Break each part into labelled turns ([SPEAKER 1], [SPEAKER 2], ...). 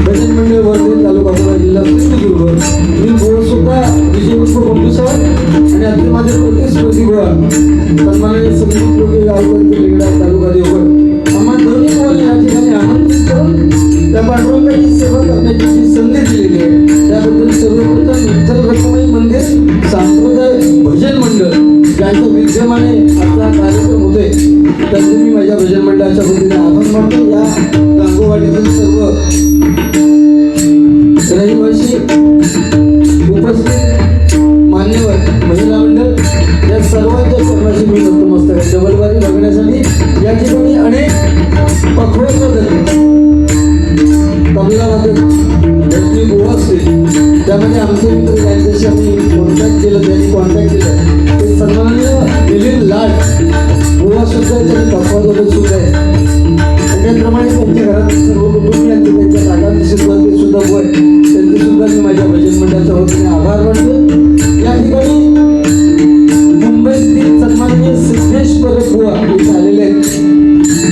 [SPEAKER 1] भजन मंडळ वर्धे तालुका अकोला जिल्हा सिंधुदुर्ग. मी सुद्धा विजय उर्फ बंडू सर आणि आता माझे प्रतिस्पर्धी गोवा सन्माननीय संगीत योगी गावकर लेगडा तालुका देवगड आम्हा दोन्ही गोवाला या ठिकाणी आमंत्रित करून त्या पांडुरंगाची सेवा करण्याची जी संधी दिलेली आहे त्याबद्दल सर्वप्रथम विठ्ठल रखुमाई मंदिर सांप्रदाय भजन मंडळ ज्यांच्या विद्यमाने आजचा कार्यक्रम होतोय त्यांचे मी माझ्या भजन मंडळाच्या वतीने आभार मानतो. या गांगोवाडीतील सर्व रहिवासी उपस्थित मान्यवर महिला मंडळ या सर्वांच्या चरणाशी मी नतमस्तक आहे. डबलबारी बघण्यासाठी या ठिकाणी अनेक पखवाज तबला वादक लक्ष्मी गोवा असतील त्यामध्ये आमचे मित्र त्यांच्याशी आम्ही कॉन्टॅक्ट केलं त्यांनी कॉन्टॅक्ट केलं ते सन्माननीय मिलिंद लाड गोवा सुद्धा त्यांनी पखवाज वादक सुद्धा आहे. त्याप्रमाणे त्यांच्या घरातील सर्व कुटुंबियांचे त्यांच्या काकांचे सुद्धा ते सुद्धा होय त्यांचे सुद्धा मी माझ्या भजन मंडळाच्या वतीने आभार मानतो. या ठिकाणी मुंबईतील सन्माननीय सिद्धेश्वर बुवा इथे आलेले आहेत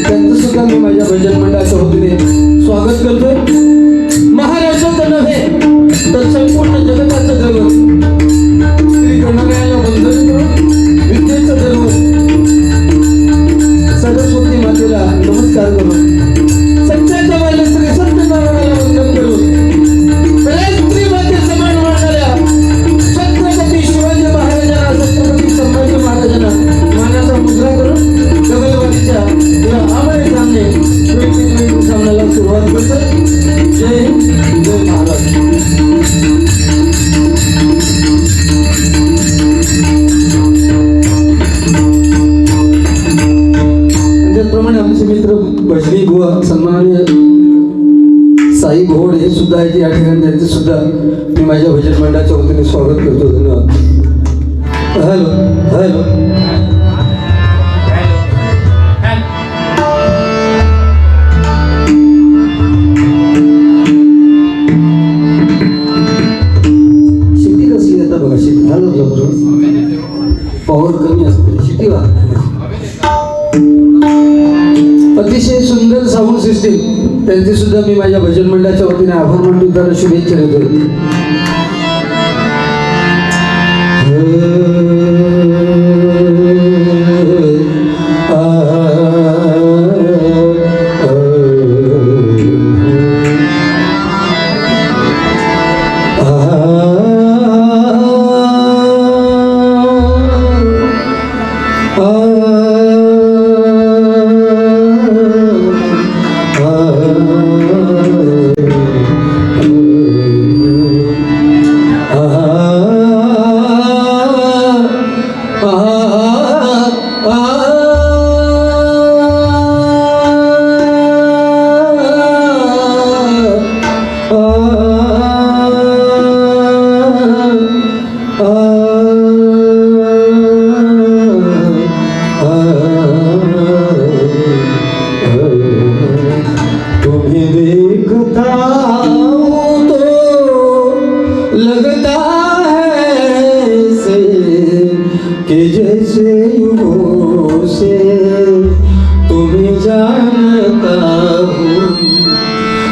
[SPEAKER 1] त्यांचं सुद्धा मी माझ्या भजन मंडळाच्या वतीने स्वागत करतो. महाराष्ट्राचं नव्हे तर संपूर्ण जगताचं दैवत श्री गणरायाला वंदन करून विद्येचं दैवत सरस्वती मातेला नमस्कार करून सत्याच्या मायला श्री सत्यनारायणाला वंदन करून स्त्री माते समान मानणाऱ्या छत्रपती शिवाजी महाराजांना छत्रपती संभाजी महाराजांना मानाचा मुद्रा करून डबलवाडीच्या या आमळे सामने सामन्याला सुरुवात करतो. जय हिंद जय महाराष्ट्र. त्याचप्रमाणे आमचे मित्र भजनी बुवा सन्माननीय साई घोड हे सुद्धा आहेत या ठिकाणी त्यांचे सुद्धा मी माझ्या भजन मंडळाच्या वतीने स्वागत करतो. धन्यवाद. हॅलो हॅलो शिटी कसली आता बघा शिटी हॅलो पॉवर कमी असते शिटी वा अतिशय सुंदर साऊंड सिस्टीम त्यांचे सुद्धा मी माझ्या भजन मंडळाच्या वतीने आभार मानतो. त्यांना शुभेच्छा देतो.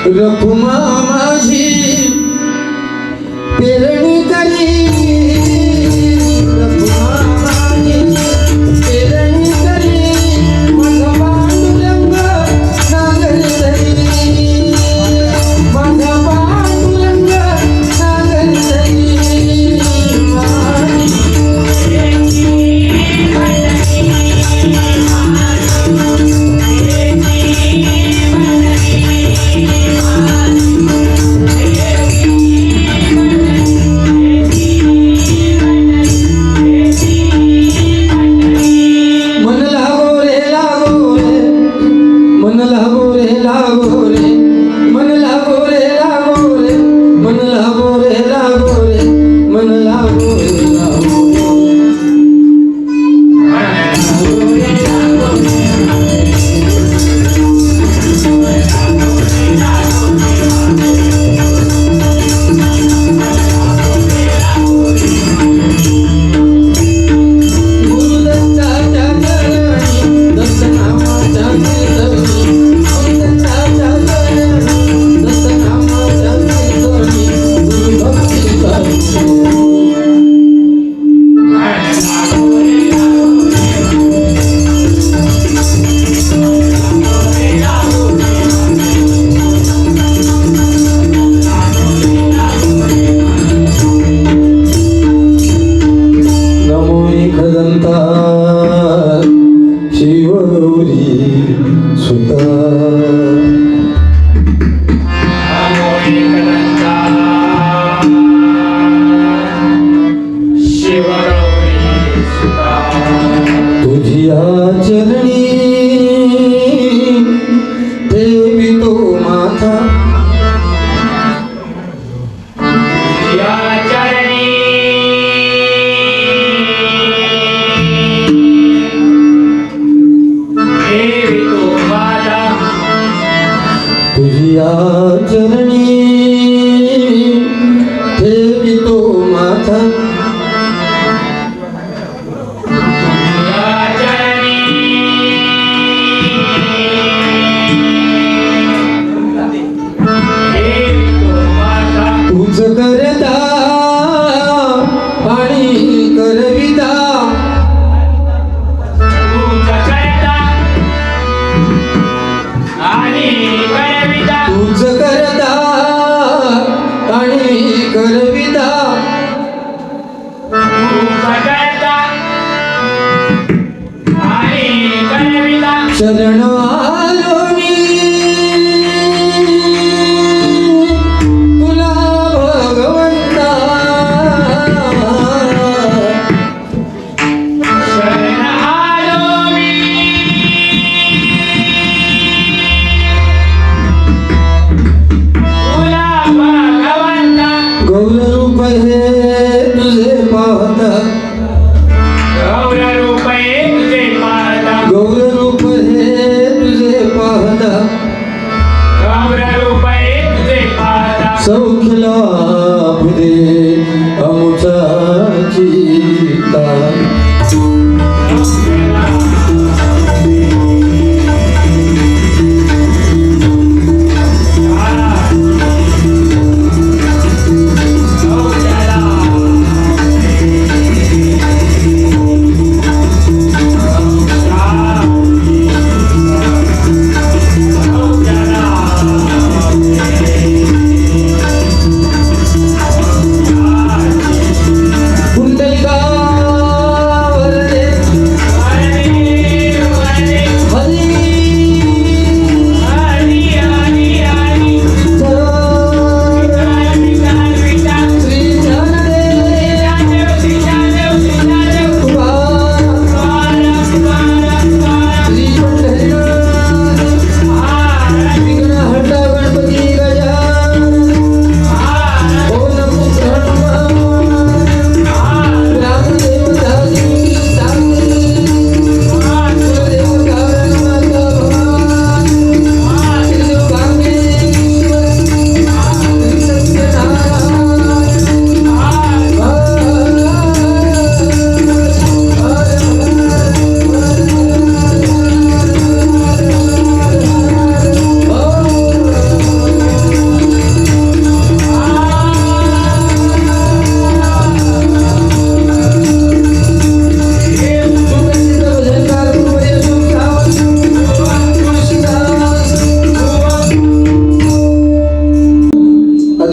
[SPEAKER 1] रखुमा माझी पेरणी करी रखुमा माझी पेरणी करी माझा पांडुरंग नांगरी धरी माझा पांडुरंग नांगरी धरी सौख्य लाभ दे अमुचाची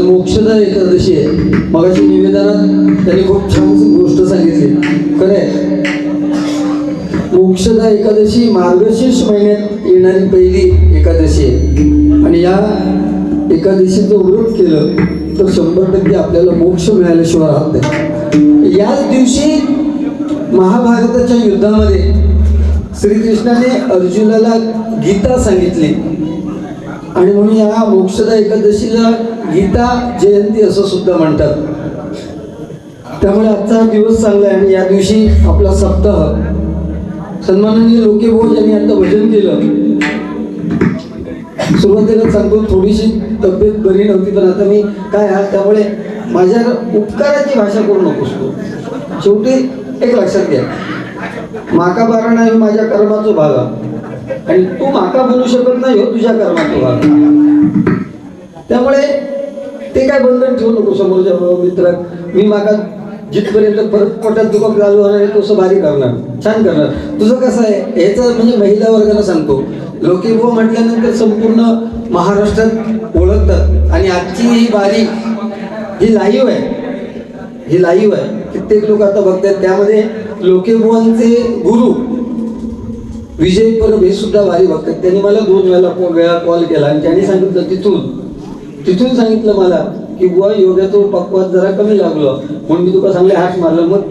[SPEAKER 1] मोक्षदा एकादशी आहे. मगाशी निवेदनात त्यांनी खूप छान गोष्ट सांगितली. खरंय, मोक्षदा एकादशी मार्गशीर्ष महिन्यात येणारी पहिली एकादशी आहे आणि या एकादशीचं व्रत केलं तर 100% आपल्याला मोक्ष मिळाल्याशिवाय राहत नाही. याच दिवशी महाभारताच्या युद्धामध्ये श्रीकृष्णाने अर्जुनाला गीता सांगितली आणि म्हणून या मोक्षदा एकादशीला गीता जयंती असं सुद्धा म्हणतात. त्यामुळे आजचा दिवस चांगला आहे आणि या दिवशी आपला सप्ताह सन्माननीय लोके भाऊ यांनी आता भजन केलं. सुरुवातीला सांगतो थोडीशी तब्येत बरी नव्हती पण आता मी काय आहात त्यामुळे माझ्या उपकाराची भाषा करू नकोस तू. शेवटी एक लक्षात घ्या, माका बारणा हे माझ्या कर्माचा भाग आहे आणि तू माका बोलू शकत नाही हो तुझ्या कर्माचा भाग. त्यामुळे ते काय बंधन ठेवू नको समोरच्या मित्र. मी माका जिथपर्यंत परत पोटात दुखत चालू होणार आहे तसं भारी करणार, छान करणार. तुझं कसं आहे ह्याचं म्हणजे महिला वर्गाला सांगतो. लोकेबो म्हटल्यानंतर संपूर्ण महाराष्ट्रात ओळखतात आणि आजची ही बारी ही लाईव्ह आहे, ही लाईव्ह आहे. कित्येक लोक आता बघतात. त्यामध्ये लोकेबोंचे गुरु विजय परब हे सुद्धा वारी बघतात. त्यांनी मला 2 वेळा कॉल केला आणि त्यांनी सांगितलं तिथून सांगितलं मला की बुवा योगाचं पक्वात जरा कमी लागलो म्हणून मी तुका चांगले हात मारलं. मग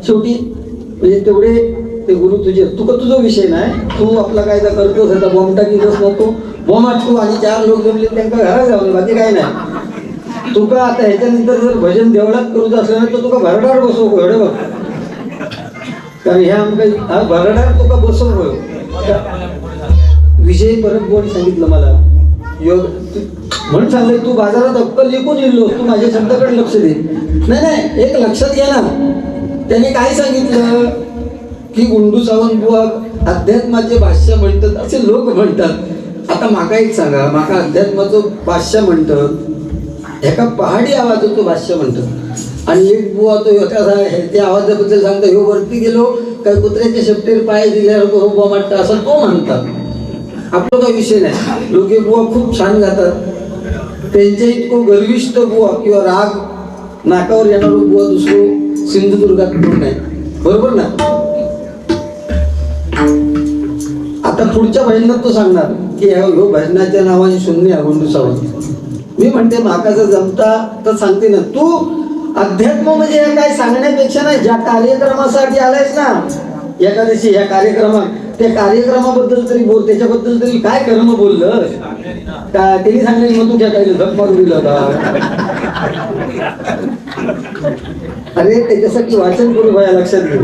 [SPEAKER 1] शेवटी म्हणजे तेवढे ते गुरु तुझे तुझा विषय नाही, तू आपला कायदा करतोस. आता बॉम्ब टाकीतच नको, बॉम्ब आटतो आणि 4 लोक जमले त्यांना घरात जाऊ बाकी काय नाही. तुका आता ह्याच्यानंतर जर भजन देवळात करूच असलं तर तुका भरडार बसव एवढं बघ. कारण ह्या आमच्या भरडार तुका बसव. विजय परत कोणी सांगितलं मला योग म्हणून सांगले तू बाजारात अक्कल विकून येलो, तू माझ्या शब्दाकडे लक्ष दे. नाही एक लक्षात घ्या ना, त्याने काय सांगितलं की गुंडू सावंत बुवा अध्यात्माचे भाष्य म्हणतात असे लोक म्हणतात. आता माका एक सांगा, माका अध्यात्माचं भाष्य म्हणतात एका पहाडी आवाजाचं भाष्य म्हणतात आणि एक बुवा तो त्या आवाजाबद्दल सांगता ह्यो वरती गेलो काय कुत्र्याच्या शेपटीवर पाय दिल्यावर बुवा म्हणता असं तो म्हणतात. आपला काही विषय नाही. लोके बुवा खूप छान गातात. त्यांच्या इतकं गर्विष्ठ बुवा किंवा राग नाकावर येणार बुवा दुसरं सिंधुदुर्गात कोण नाही. बरोबर ना. आता पुढच्या भजनात तो सांगणार की ह्यो भजनाच्या नावाने शून्य गुंडू सावंत. मी म्हणते माकाचा जमता तर सांगते ना. तू अध्यात्म म्हणजे काय सांगण्यापेक्षा नाही, ज्या कार्यक्रमासाठी आलायस ना एकादशी ह्या कार्यक्रमात, त्या कार्यक्रमाबद्दल तरी बोल, त्याच्याबद्दल तरी काय कर्म बोललं का त्यांनी सांगले मग तू काय काय धप मारून दिलं का. अरे त्याच्यासाठी वाचन करू भया लक्षात घेऊ.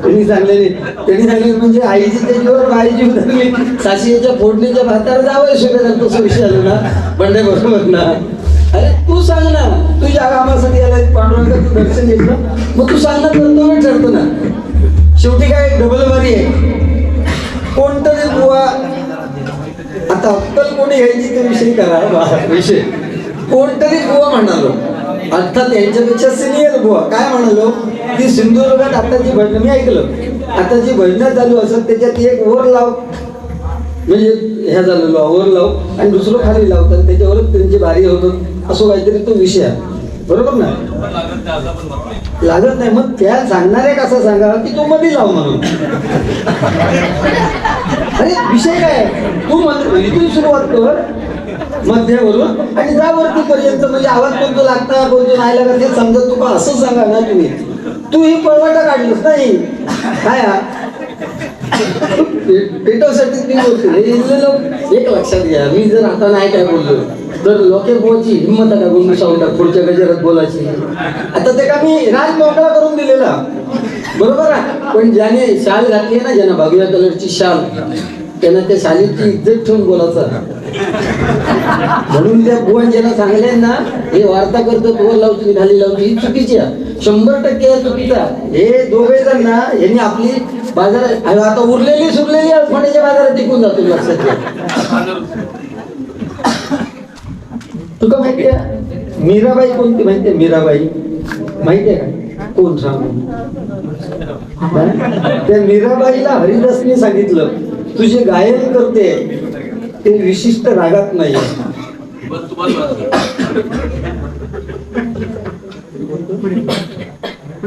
[SPEAKER 1] त्यांनी सांगले म्हणजे आईची त्याच्यावर आईची उतरली साशीच्या फोडणीच्या भातावर जावं शकत तसं विषय आलो ना बंडे बरोबर ना. अरे तू सांग ना, तुझ्या कामासाठी याला पांडुरंगाचं दर्शन घेतलं, मग तू सांग ना, कर्तव्य ठरतं ना. शेवटी काय डबल वारी आहे. कोणतरी बुवा, आता अक्कल कोणी घ्यायची ते विषय करा विषय. कोणतरी बुवा म्हणालो, अर्थात यांच्यापेक्षा सिनियर बुवा काय म्हणालो की सिंधुदुर्गात आता जी भजनं मी ऐकलं, आता जी भजनं चालू असत त्याच्यात एक वर लाव म्हणजे ह्या झालेलो वर लाव आणि दुसरं खाली लावतात, त्याच्यावरच त्यांची भारी होतं असं काहीतरी तो विषय आहे. बरोबर ना? लागत नाही. मग त्या सांगणारे कसं सांगा की तू मध्ये लाव म्हणून. अरे विषय काय, तू इथून सुरुवात कर मध्यावरून आणि जा वरती पर्यंत, म्हणजे आवाज कोणतो लागता कोणतो नाही लागत हे समजत तुका असं सांगा ना तुम्ही. तू ही पळवाटा काढलीस नाही काय पेटवसाठी मी बोलतो. एक लक्षात घ्या, मी जर आता नाही काय बोललो तर लोके बोलची हिंमत का बोलू सांगता पुढच्या गजरात बोलायची. आता ते का मी राज मोकळा करून दिलेला बरोबर आहे, पण ज्याने शाल घातली ना, ज्यानं भगव्या कलरची शाल, त्यानं त्या शालीची इज्जत ठेवून बोलायचं. म्हणून त्या बुवान ज्यांना सांगले ना हे वार्ता करतो तो लावतो खाली लावतो, ही चुकीची आहे, 100% चुकीचा. हे दोघे जण ना यांनी आपली बाजारात आता उरलेली सुरलेली फण्याच्या बाजारात टिकून जातो. लक्षात घ्या. तुका माहितीये मीराबाई कोणती माहितीये? मीराबाई माहितीये का? कोण सांगू? त्या मीराबाईला हरिदासने सांगितलं तुझे गायन करते ते विशिष्ट रागात नाही.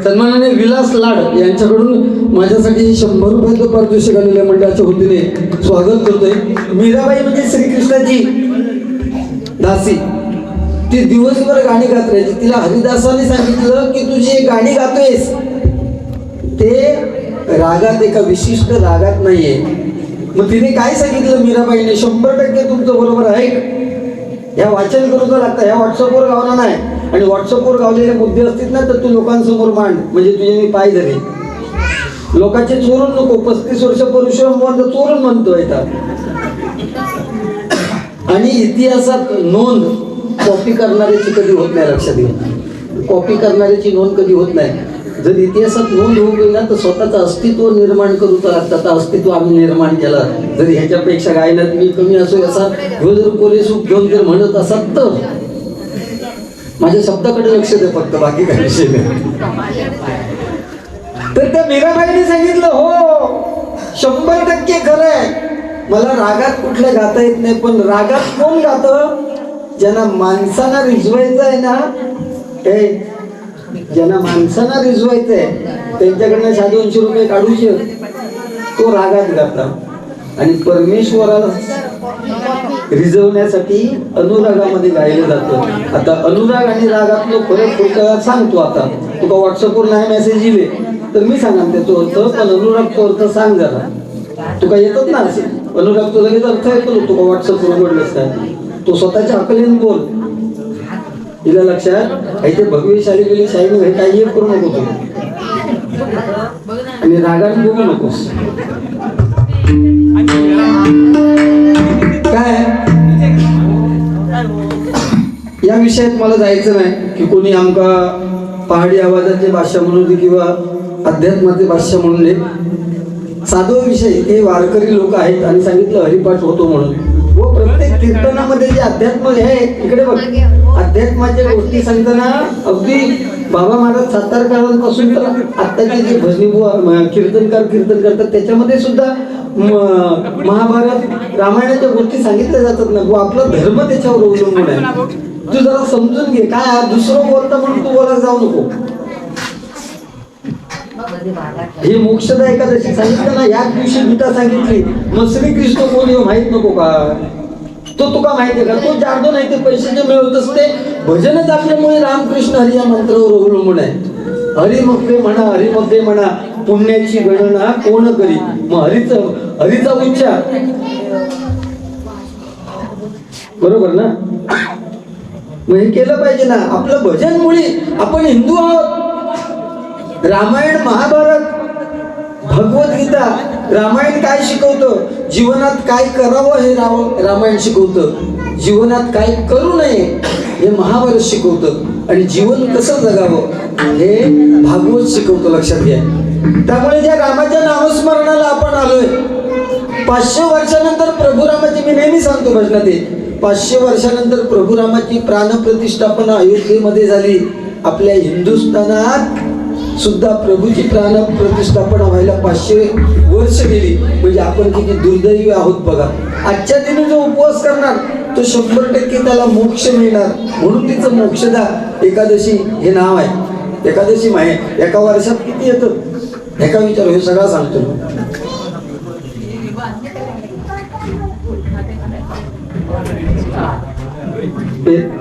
[SPEAKER 1] सन्मानाने विलास लाड यांच्याकडून माझ्यासाठी 100 रुपयाचं पारितोषिक आलेल्या मंडळाच्या वतीने स्वागत करतोय. मीराबाई म्हणजे श्रीकृष्णाची दासी. ती दिवसभर गाणी गात राहायची. तिला हरिदासाने सांगितलं की तुझी गाणी गातोयस ते रागात एका विशिष्ट रागात नाहीये. मग तिने काय सांगितलं मीराबाईने, 100% तुमचं बरोबर आहे. ह्या वाचन करूचं लागतं, ह्या व्हॉट्सअपवर गावला नाही. आणि व्हॉट्सअपवर गावलेले मुद्दे असतील ना तर तू लोकांसमोर मांड, म्हणजे तुझे मी पाय धरे. लोकांचे चोरून नको. 35 वर्ष परशुराम चोरून म्हणतोय. आणि इतिहासात नोंद कॉपी करणाऱ्याची कधी होत नाही. लक्षात घ्या, कॉपी करणाऱ्याची नोंद कधी होत नाही. जर इतिहासात नोंद होऊ गेली ना तर स्वतःचं अस्तित्व निर्माण करू तर लागतं. अस्तित्व आम्ही निर्माण केलं. जर ह्याच्यापेक्षा गायनात मी कमी असो असा ह्यो जर कोले सुख घेऊन जर म्हणत असाल तर माझ्या शब्दाकडे लक्ष दे फक्त, बाकी काही विषय नाही. तर त्या मीराबाईने सांगितलं हो 100% खरं आहे. मला रागात कुठल्या गाता येत नाही, पण रागात कोण गातं? ज्यांना माणसांना रिझवायचं आहे ना, ज्यांना माणसांना रिझवायचं आहे त्यांच्याकडनं 200 रुपये काढूचे तो रागात गाता. आणि परमेश्वराला रिझवण्यासाठी अनुरागामध्ये गायलं जातं. आता अनुराग आणि रागातलं फरक पुढच्या सांगतो. आता तुका व्हॉट्सअपवर नाही मेसेज दिले तर मी सांगा त्याचा अर्थ, पण अनुरागचा अर्थ सांग जरा. तुका येतात ना असे अनुरागचा लगेच अर्थ येतो. तुका व्हॉट्सअपवर बोललंस काय, तो स्वतःच्या अकलीन बोल. तिला लक्षात इथे भगवी शाली गेली शाही काही करू नको तू, आणि रागात बोलू नकोस. काय या विषयात मला जायचं नाही की कोणी आमका पहाडी आवाजाची भाषा म्हणू दे किंवा अध्यात्माची भाषा म्हणून दे. साधो विषय हे वारकरी लोक आहेत आणि सांगितलं हरिपाठ होतो म्हणून. व प्रत्येक कीर्तनामध्ये जे अध्यात्म आहे इकडे बघ, अध्यात्माच्या गोष्टी सांगताना अगदी बाबा महाराज सातारकरांपासून तर आत्ताचे जे भजनी कीर्तनकार कीर्तन करतात त्याच्यामध्ये सुद्धा महाभारत रामायणाच्या गोष्टी सांगितल्या जातात ना. आपला धर्म त्याच्यावर अवलंबून आहे. तू जरा समजून घे. काय दुसरं बोलता म्हणून तू बोलायला जाऊ नको. हे मोक्षदा एकादशी सांगितलं ना, याच दिवशी गीता सांगितली. मग श्रीकृष्ण कोण हे माहित नको का? तो तुका माहितीये का? तो जाणतो नाही ते पैसे जे मिळवत असते भजनच आपल्यामुळे रामकृष्ण हरी या मंत्रावर अवलंबून आहे. हरिमग्गे म्हणा, हरिमग्गे म्हणा, पुण्याची गणना कोण करी. मग हरीचा उच्चार बरोबर ना. मग हे केलं पाहिजे ना. आपलं भजन मुळी आपण हिंदू आहोत. रामायण महाभारत भगवद्गीता रामायण काय शिकवतं, जीवनात काय करावं हे रामायण शिकवतं. जीवनात काय करू नये हे महाभारत शिकवतं आणि जीवन कसं जगावं हे भागवत शिकवतं, लक्षात घ्या. त्यामुळे ज्या रामाच्या नामस्मरणाला आपण आलोय, 500 वर्षानंतर प्रभू रामाची, मी नेहमी सांगतो भजनात, 500 वर्षानंतर प्रभू रामाची प्राणप्रतिष्ठापना अयोध्येमध्ये झाली. आपल्या हिंदुस्थानात सुद्धा प्रभूची प्राणप्रतिष्ठापना व्हायला 500 वर्ष गेली. म्हणजे आपण किती दुर्दैवी आहोत बघा. आजच्या दिनी जो उपवास करणार तो 100% त्याला मोक्ष मिळणार. म्हणून तिचं मोक्षदा एकादशी हे नाव आहे. एकादशी माहे एका वर्षात किती येतं एका विचार, हे सगळं सांगतो.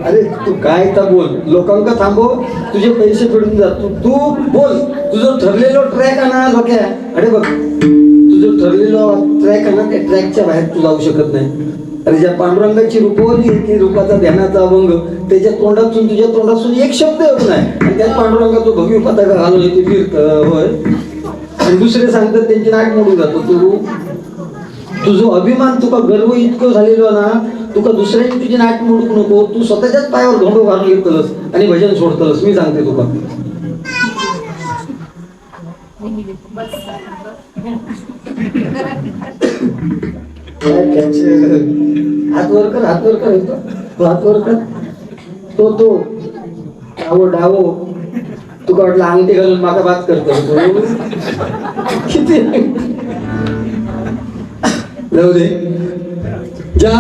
[SPEAKER 1] अरे तू काय तर बोल, लोकांका थांबव, तुझे पैसे फेडून जा. तू बोल, तुझं ठरलेलं ट्रॅक आणा लोक्या. अरे बघ, तुझं ठरलेलं ट्रॅक आणा, त्या ट्रॅकच्या बाहेर तू जाऊ शकत नाही. अरे ज्या पांडुरंगाची रूपवली ती रूपाचा ध्यानाचा अभंग, त्याच्या तोंडातून तुझ्या तोंडातून एक शब्द येत नाही, आणि त्याच पांडुरंगाचा भव्य पताका घालून येते फिरत होय. आणि दुसरे सांगतात त्यांची नाक मोडून जातो. तुझं अभिमान, तुका गर्व इतकं झालेलं ना, तुका दुसऱ्याची तुझी नाट मोडू नको. तू स्वतःच्याच पायावर धोंडो घालून घेतलंस आणि भजन सोडतलस. मी सांगते तुका, हात वर कर, हात वर कर, हात वर कर. तो डावो तुका वाटलं अंगठी घालून माका बात करतो. किती जाऊ दे. ज्या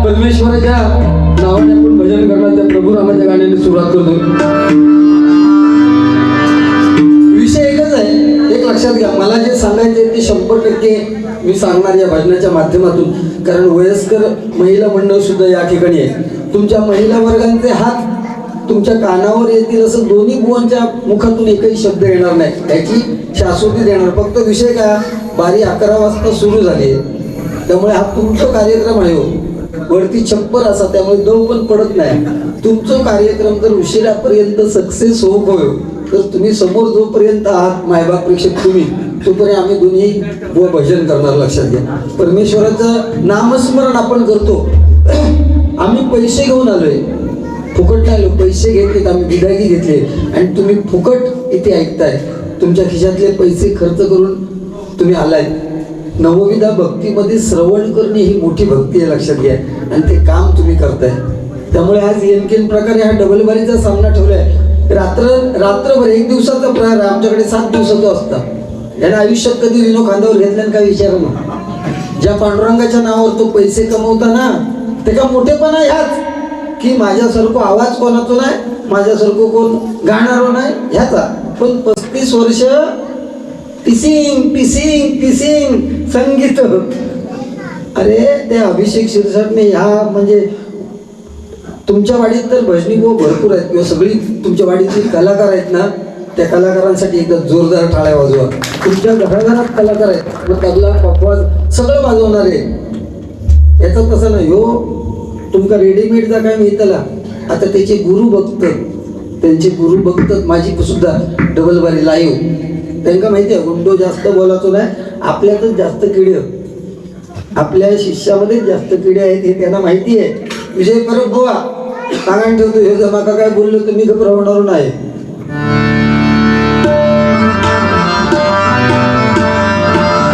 [SPEAKER 1] परमेश्वराच्या नावाने आपण भजन करणार त्या प्रभू रामाच्या गाण्याने सुरुवात करतो. विषय एकच आहे, एक लक्षात घ्या. मला जे सांगायचे ते 100% मी सांगणार या भजनाच्या माध्यमातून. कारण वयस्कर महिला मंडळ सुद्धा या ठिकाणी आहे. तुमच्या महिला वर्गांचे हात तुमच्या कानावर येतील असं दोन्ही बुवांच्या मुखातून एकही शब्द येणार नाही, त्याची शाश्वती देणार. फक्त विषय काय, बारी 11 वाजता सुरू झाली आहे, त्यामुळे हा तुमचा कार्यक्रम आहे. वरती छप्पर असा, त्यामुळे दव पण पडत नाही. तुमचा कार्यक्रम जर उशिरापर्यंत सक्सेस होय तर तुम्ही समोर जोपर्यंत आहात मायबाप प्रेक्षक तुम्ही, तोपर्यंत आम्ही दोन्ही भजन करणार. लक्षात घ्या. परमेश्वराचं नामस्मरण आपण करतो. आम्ही पैसे घेऊन आलोय, फुकट नाही आलो. पैसे घेतलेत, आम्ही विदायगी घेतले आणि तुम्ही फुकट इथे ऐकताय. तुमच्या खिशातले पैसे खर्च करून तुम्ही आलाय. नवविधा भक्तीमध्ये श्रवण करणे ही मोठी भक्ती आहे, लक्षात घ्या. आणि ते काम तुम्ही करताय. त्यामुळे आज एनकेन प्रकारे हा डबल बारीचा सामना ठेवलाय. रात्रभर 1 दिवसाचा प्रहार, आमच्याकडे 7 दिवसाचा असता. याने आयुष्यात कधी विनो खांद्यावर घेतल्यानं काय विचार ना. ज्या पांडुरंगाच्या नावावर तो पैसे कमवता ना, त्याचा मोठेपणा ह्याच की माझ्यासारखं आवाज कोणाचा नाही, माझ्यासारखं कोण गाणारो नाही ह्याचा. पण 35 वर्ष पिसिंग पिसिंग पिसिंग संगीत. अरे त्या अभिषेक शिरसाटने ह्या म्हणजे तुमच्या वाडीत तर भजनी भरपूर आहेत, किंवा सगळी तुमच्या वाडीतली कलाकार आहेत ना, त्या कलाकारांसाठी एकदा जोरदार टाळ्या वाजवा. तुमच्या घराघरात कलाकार आहेत, मग तबला पखवाज सगळं वाजवणार आहे. याचं तसं नाही हो, तुमका रेडीमेडचा काय मिळतला. आता त्याचे गुरु बघतात, त्यांचे गुरु बघतात. माझी सुद्धा डबल बारी लाईव्ह. त्यांना माहिती आहे गुंडो जास्त बोलायचो नाही, आपल्यातच जास्त किडे, आपल्या शिष्यामध्येच जास्त किडे आहेत हे त्यांना माहिती आहे. विजय परब बुवा सांगायला ठेवतो, हे जर माका काय बोललो तर मी घबरवणार नाही.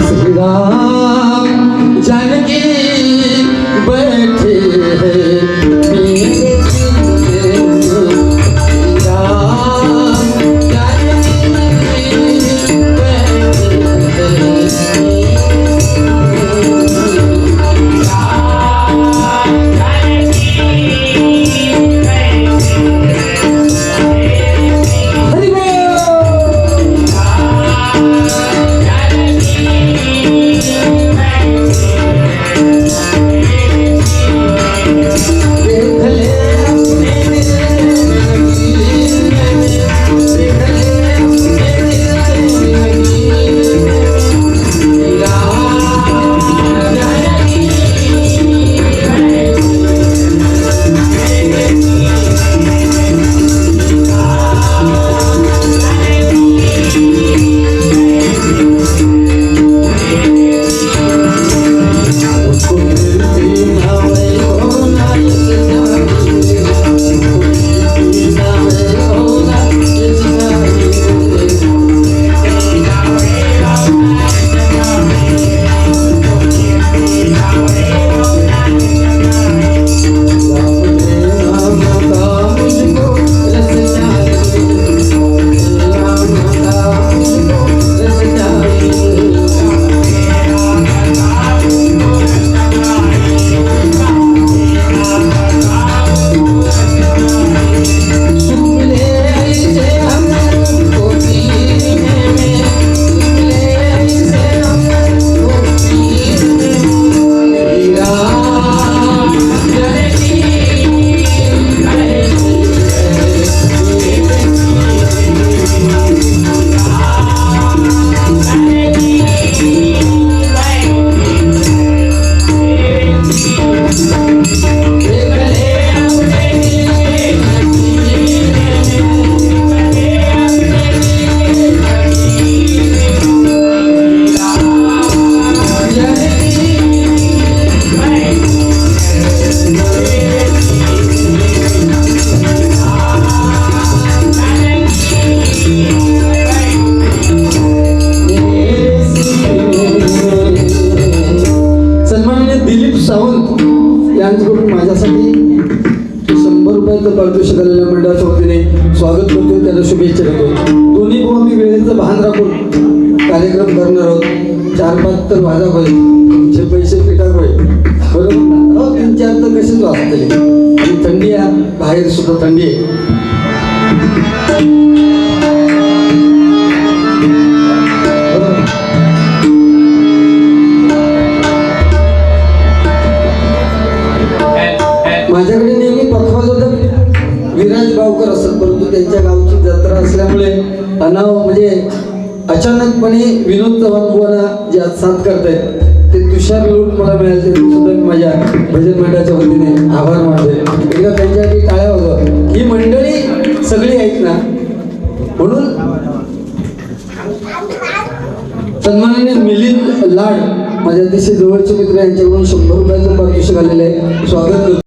[SPEAKER 1] श्रीराम जानकी बैठे पारितोषिक आलेल्या मंडळाच्या वतीने स्वागत करतो, त्यांना शुभेच्छा देतो. दोन्ही भाऊ आम्ही वेळेचं भान राखून कार्यक्रम करणार आहोत. 4-5 तर वाजा होईल, जे पैसे पिठाक होईल बरोबर ना. 3-4 तर कसेच वाजतले. आणि थंडी आहे, बाहेर सुद्धा थंडी आहे. माझ्याकडे नेहमी पखवाजोदक विराज गावकर असतात, परंतु त्यांच्या गावची जत्रा असल्यामुळे तणाव म्हणजे अचानकपणे विनोद चव्हाण बुवांना जे आज साथ करतायत ते तुषार लूट मला मिळाले, ते सुद्धा मी माझ्या भजन मंडळाच्या वतीने आभार मानते. एकदा त्यांच्यासाठी टाळ्या वाजवा. ही मंडळी सगळी आहेत ना, म्हणून सन्माननीय मिलिंद लाड माझ्या अतिशय जवळचे मित्र यांच्याकडून 100 रुपयाचं पारितोषिक आलेलं आहे. स्वागत करतो.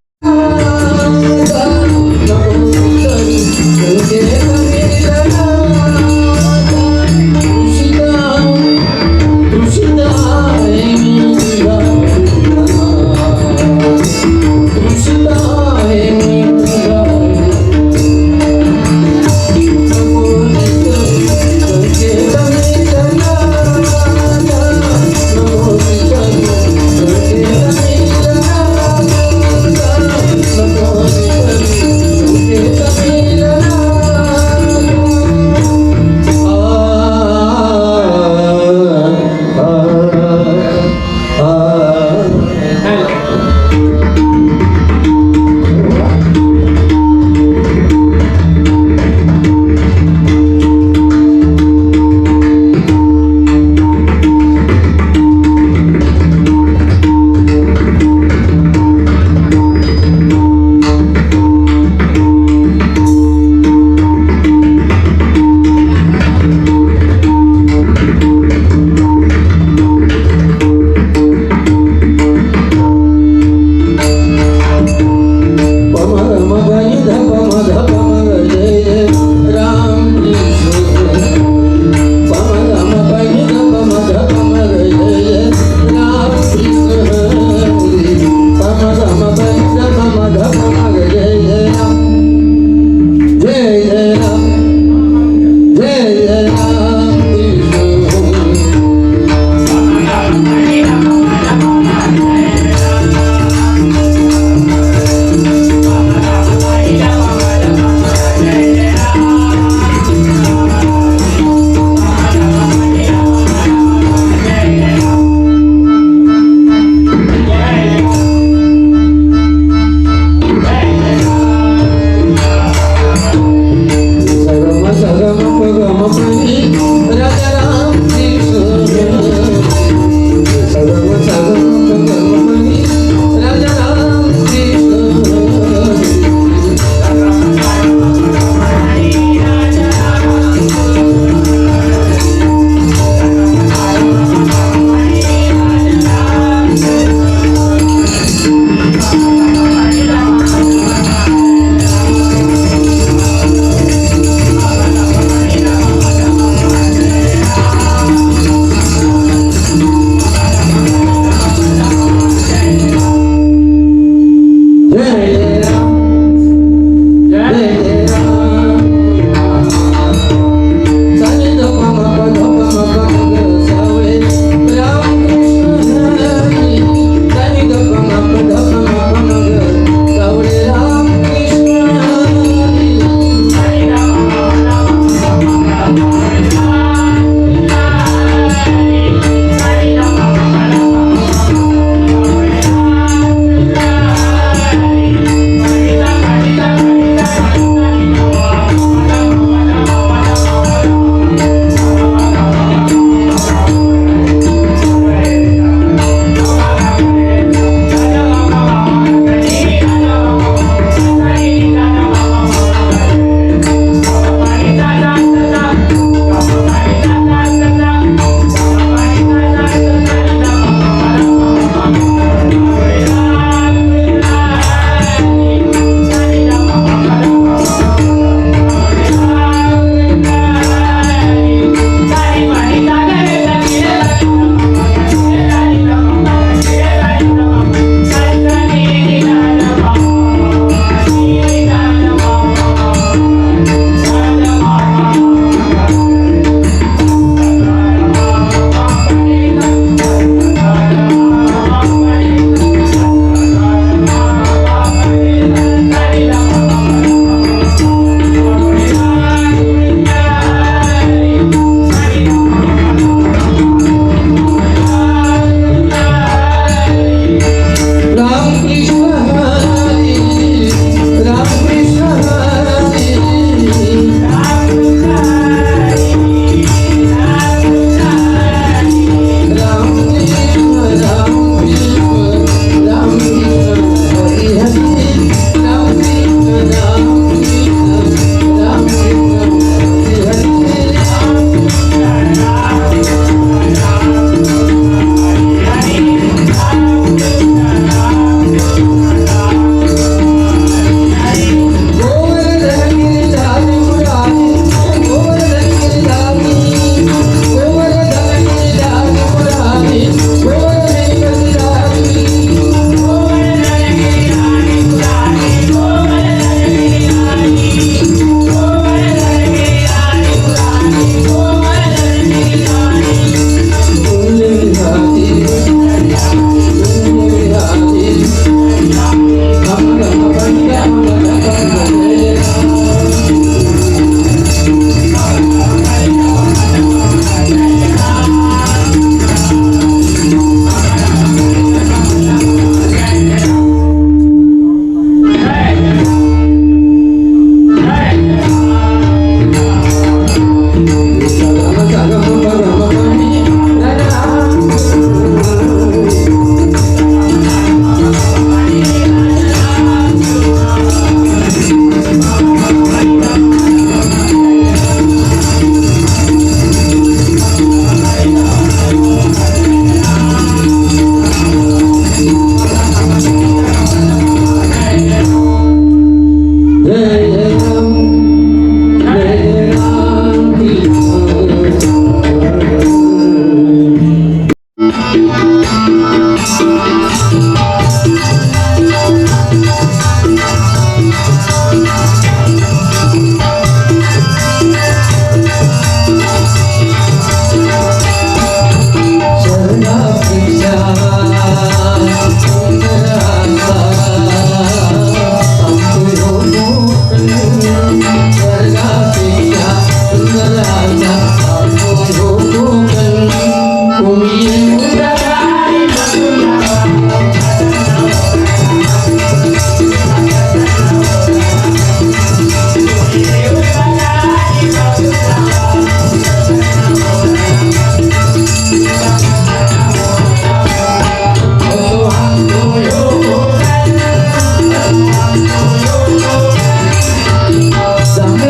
[SPEAKER 2] चांगलं